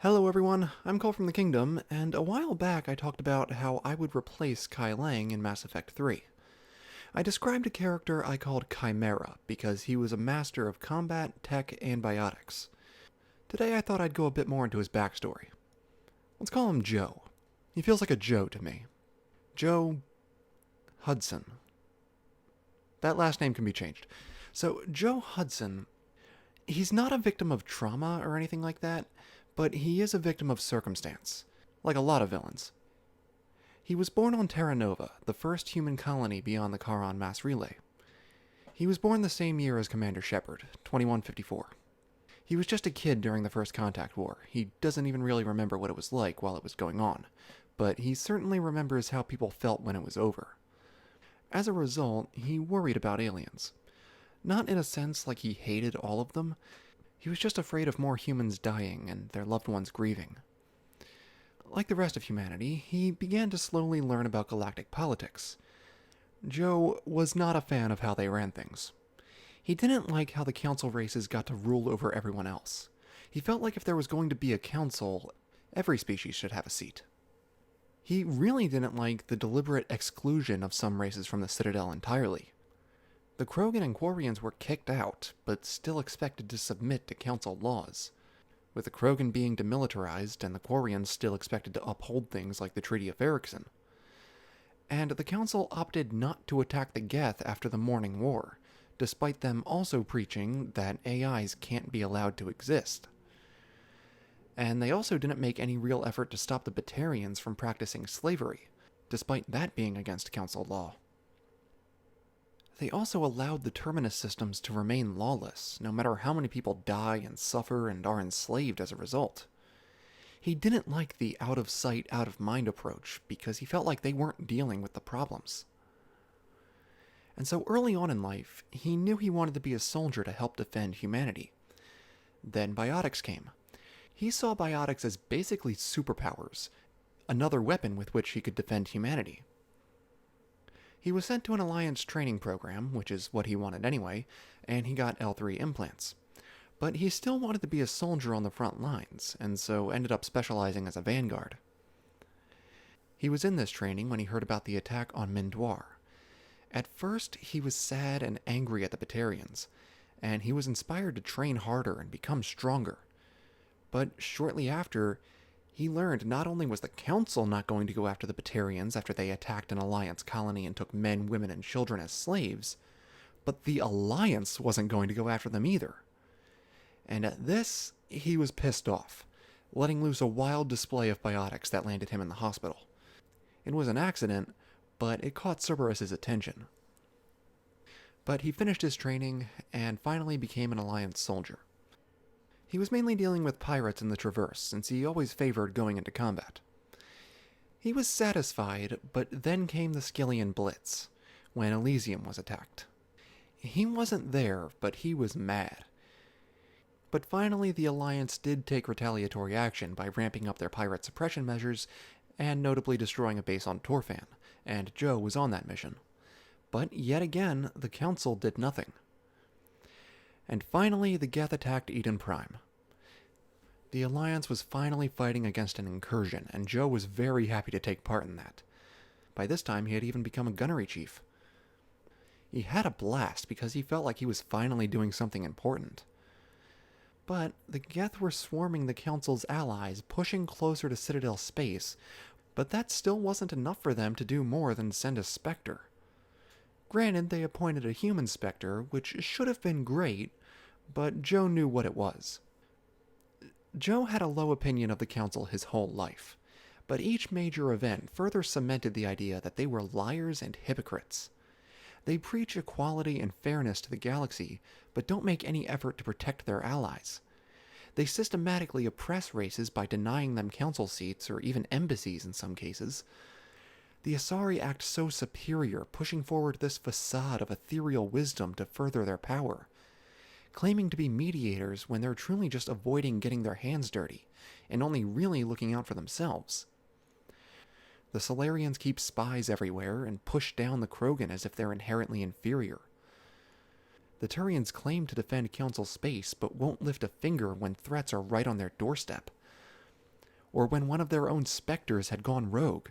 Hello everyone, I'm Cole from the Kingdom, and a while back I talked about how I would replace Kai Leng in Mass Effect 3. I described a character I called Chimera because he was a master of combat, tech, and biotics. Today I thought I'd go a bit more into his backstory. Let's call him Joe. He feels like a Joe to me. Joe Hudson. That last name can be changed. So, Joe Hudson, he's not a victim of trauma or anything like that, but he is a victim of circumstance, like a lot of villains. He was born on Terra Nova, the first human colony beyond the Charon mass relay. He was born the same year as Commander Shepard, 2154. He was just a kid during the First Contact War. He doesn't even really remember what it was like while it was going on, but he certainly remembers how people felt when it was over. As a result, he worried about aliens. Not in a sense like he hated all of them. He was just afraid of more humans dying and their loved ones grieving. Like the rest of humanity, he began to slowly learn about galactic politics. Joe was not a fan of how they ran things. He didn't like how the council races got to rule over everyone else. He felt like if there was going to be a council, every species should have a seat. He really didn't like the deliberate exclusion of some races from the Citadel entirely. The Krogan and Quarians were kicked out, but still expected to submit to council laws, with the Krogan being demilitarized and the Quarians still expected to uphold things like the Treaty of Erickson. And the council opted not to attack the Geth after the Morning War, despite them also preaching that AIs can't be allowed to exist. And they also didn't make any real effort to stop the Batarians from practicing slavery, despite that being against council law. They also allowed the Terminus systems to remain lawless, no matter how many people die and suffer and are enslaved as a result. He didn't like the out-of-sight, out-of-mind approach, because he felt like they weren't dealing with the problems. And so early on in life, he knew he wanted to be a soldier to help defend humanity. Then biotics came. He saw biotics as basically superpowers, another weapon with which he could defend humanity. He was sent to an Alliance training program, which is what he wanted anyway, and he got L3 implants. But he still wanted to be a soldier on the front lines, and so ended up specializing as a vanguard. He was in this training when he heard about the attack on Mindoir. At first, he was sad and angry at the Batarians, and he was inspired to train harder and become stronger. But shortly after, he learned not only was the Council not going to go after the Batarians after they attacked an Alliance colony and took men, women, and children as slaves, but the Alliance wasn't going to go after them either. And at this, he was pissed off, letting loose a wild display of biotics that landed him in the hospital. It was an accident, but it caught Cerberus' attention. But he finished his training and finally became an Alliance soldier. He was mainly dealing with pirates in the Traverse, since he always favored going into combat. He was satisfied, but then came the Skillian Blitz, when Elysium was attacked. He wasn't there, but he was mad. But finally the Alliance did take retaliatory action by ramping up their pirate suppression measures, and notably destroying a base on Torfan, and Joe was on that mission. But yet again, the Council did nothing. And finally, the Geth attacked Eden Prime. The Alliance was finally fighting against an incursion, and Joe was very happy to take part in that. By this time, he had even become a gunnery chief. He had a blast because he felt like he was finally doing something important. But the Geth were swarming the Council's allies, pushing closer to Citadel space, but that still wasn't enough for them to do more than send a Spectre. Granted, they appointed a human Spectre, which should have been great, but Joe knew what it was. Joe had a low opinion of the Council his whole life, but each major event further cemented the idea that they were liars and hypocrites. They preach equality and fairness to the galaxy, but don't make any effort to protect their allies. They systematically oppress races by denying them council seats or even embassies in some cases. The Asari act so superior, pushing forward this facade of ethereal wisdom to further their power, claiming to be mediators when they're truly just avoiding getting their hands dirty, and only really looking out for themselves. The Solarians keep spies everywhere and push down the Krogan as if they're inherently inferior. The Turians claim to defend Council space, but won't lift a finger when threats are right on their doorstep. or when one of their own specters had gone rogue.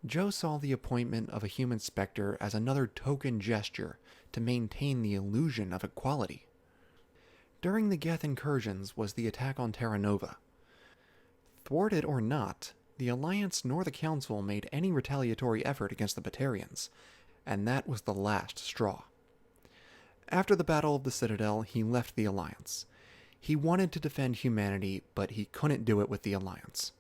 Joe saw the appointment of a human specter as another token gesture to maintain the illusion of equality. During the Geth incursions was the attack on Terra Nova. Thwarted or not, the Alliance nor the Council made any retaliatory effort against the Batarians, and that was the last straw. After the Battle of the Citadel, he left the Alliance. He wanted to defend humanity, but he couldn't do it with the Alliance.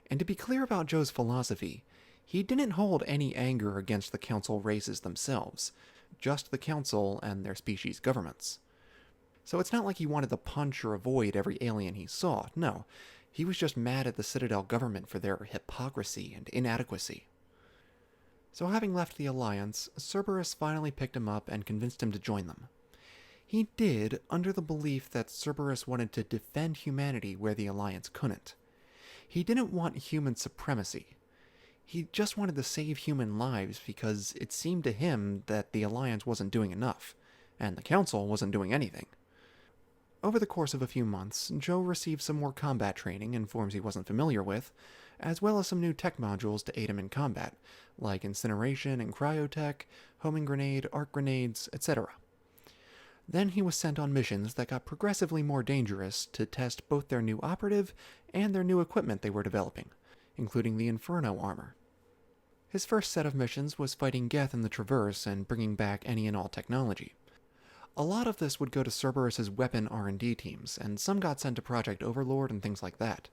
And to be clear about Joe's philosophy, he didn't hold any anger against the Council races themselves, just the Council and their species' governments. So it's not like he wanted to punch or avoid every alien he saw, no. He was just mad at the Citadel government for their hypocrisy and inadequacy. So having left the Alliance, Cerberus finally picked him up and convinced him to join them. He did, under the belief that Cerberus wanted to defend humanity where the Alliance couldn't. He didn't want human supremacy. He just wanted to save human lives because it seemed to him that the Alliance wasn't doing enough, and the Council wasn't doing anything. Over the course of a few months, Joe received some more combat training in forms he wasn't familiar with, as well as some new tech modules to aid him in combat, like incineration and cryotech, homing grenade, arc grenades, etc. Then he was sent on missions that got progressively more dangerous to test both their new operative and their new equipment they were developing, including the Inferno armor. His first set of missions was fighting Geth in the Traverse and bringing back any and all technology. A lot of this would go to Cerberus's weapon R&D teams, and some got sent to Project Overlord and things like that.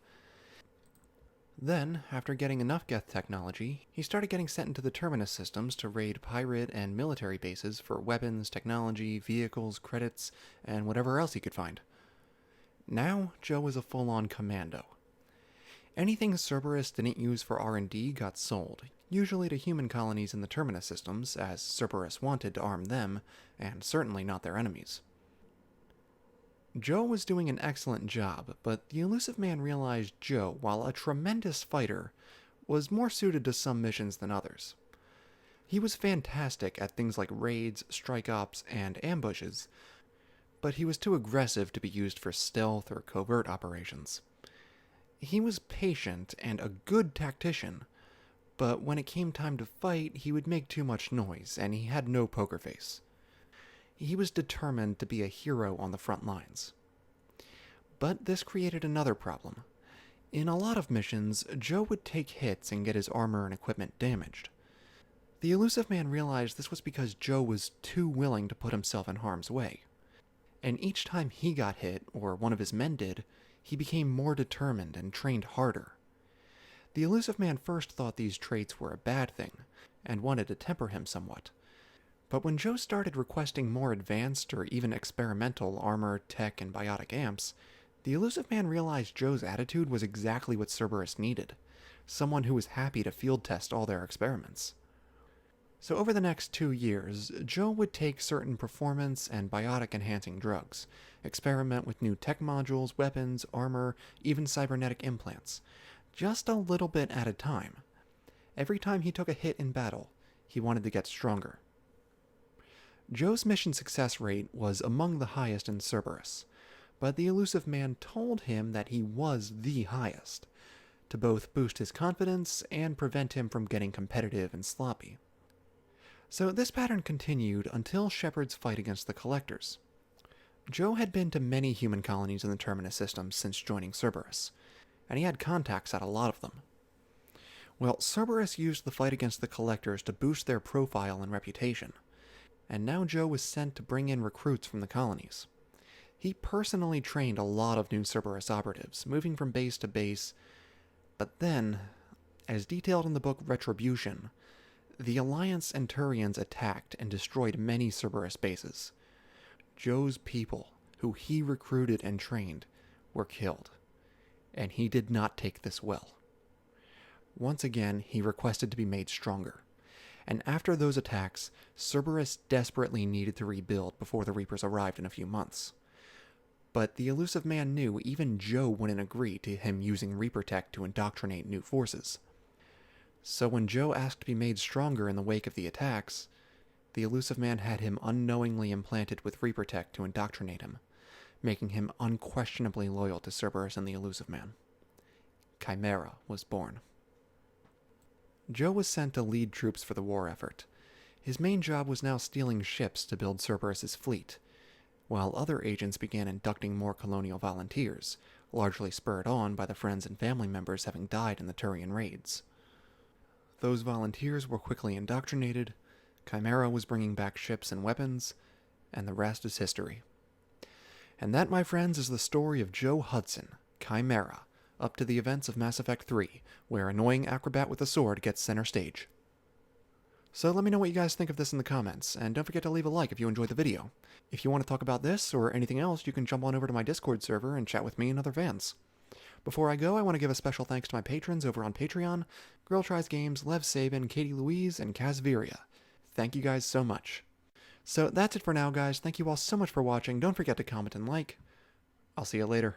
Then, after getting enough Geth technology, he started getting sent into the Terminus systems to raid pirate and military bases for weapons, technology, vehicles, credits, and whatever else he could find. Now, Joe was a full-on commando. Anything Cerberus didn't use for R&D got sold, usually to human colonies in the Terminus systems, as Cerberus wanted to arm them, and certainly not their enemies. Joe was doing an excellent job, but the Illusive Man realized Joe, while a tremendous fighter, was more suited to some missions than others. He was fantastic at things like raids, strike ops, and ambushes, but he was too aggressive to be used for stealth or covert operations. He was patient and a good tactician, but when it came time to fight, he would make too much noise, and he had no poker face. He was determined to be a hero on the front lines. But this created another problem. In a lot of missions, Joe would take hits and get his armor and equipment damaged. The Illusive Man realized this was because Joe was too willing to put himself in harm's way. And each time he got hit, or one of his men did, he became more determined and trained harder. The Illusive Man first thought these traits were a bad thing, and wanted to temper him somewhat. But when Joe started requesting more advanced or even experimental armor, tech, and biotic amps, the Illusive Man realized Joe's attitude was exactly what Cerberus needed, someone who was happy to field test all their experiments. So over the next 2 years, Joe would take certain performance and biotic enhancing drugs, experiment with new tech modules, weapons, armor, even cybernetic implants, just a little bit at a time. Every time he took a hit in battle, he wanted to get stronger. Joe's mission success rate was among the highest in Cerberus, but the Illusive Man told him that he was the highest, to both boost his confidence and prevent him from getting competitive and sloppy. So this pattern continued until Shepard's fight against the Collectors. Joe had been to many human colonies in the Terminus system since joining Cerberus, and he had contacts at a lot of them. Well, Cerberus used the fight against the Collectors to boost their profile and reputation, and now Joe was sent to bring in recruits from the colonies. He personally trained a lot of new Cerberus operatives, moving from base to base, but then, as detailed in the book Retribution, the Alliance and Turians attacked and destroyed many Cerberus bases. Joe's people, who he recruited and trained, were killed, and he did not take this well. Once again, he requested to be made stronger, and after those attacks, Cerberus desperately needed to rebuild before the Reapers arrived in a few months. But the Illusive Man knew even Joe wouldn't agree to him using Reaper tech to indoctrinate new forces. So when Joe asked to be made stronger in the wake of the attacks, the Illusive Man had him unknowingly implanted with Reaper tech to indoctrinate him, making him unquestionably loyal to Cerberus and the Illusive Man. Chimera was born. Joe was sent to lead troops for the war effort. His main job was now stealing ships to build Cerberus's fleet, while other agents began inducting more colonial volunteers, largely spurred on by the friends and family members having died in the Turian raids. Those volunteers were quickly indoctrinated, Chimera was bringing back ships and weapons, and the rest is history. And that, my friends, is the story of Joe Hudson, Chimera, up to the events of Mass Effect 3, where annoying acrobat with a sword gets center stage. So let me know what you guys think of this in the comments, and don't forget to leave a like if you enjoyed the video. If you want to talk about this or anything else, you can jump on over to my Discord server and chat with me and other fans. Before I go, I want to give a special thanks to my patrons over on Patreon, Girl Tries Games, Lev Sabin, Katie Louise, and Kazviria. Thank you guys so much. So that's it for now, guys. Thank you all so much for watching. Don't forget to comment and like. I'll see you later.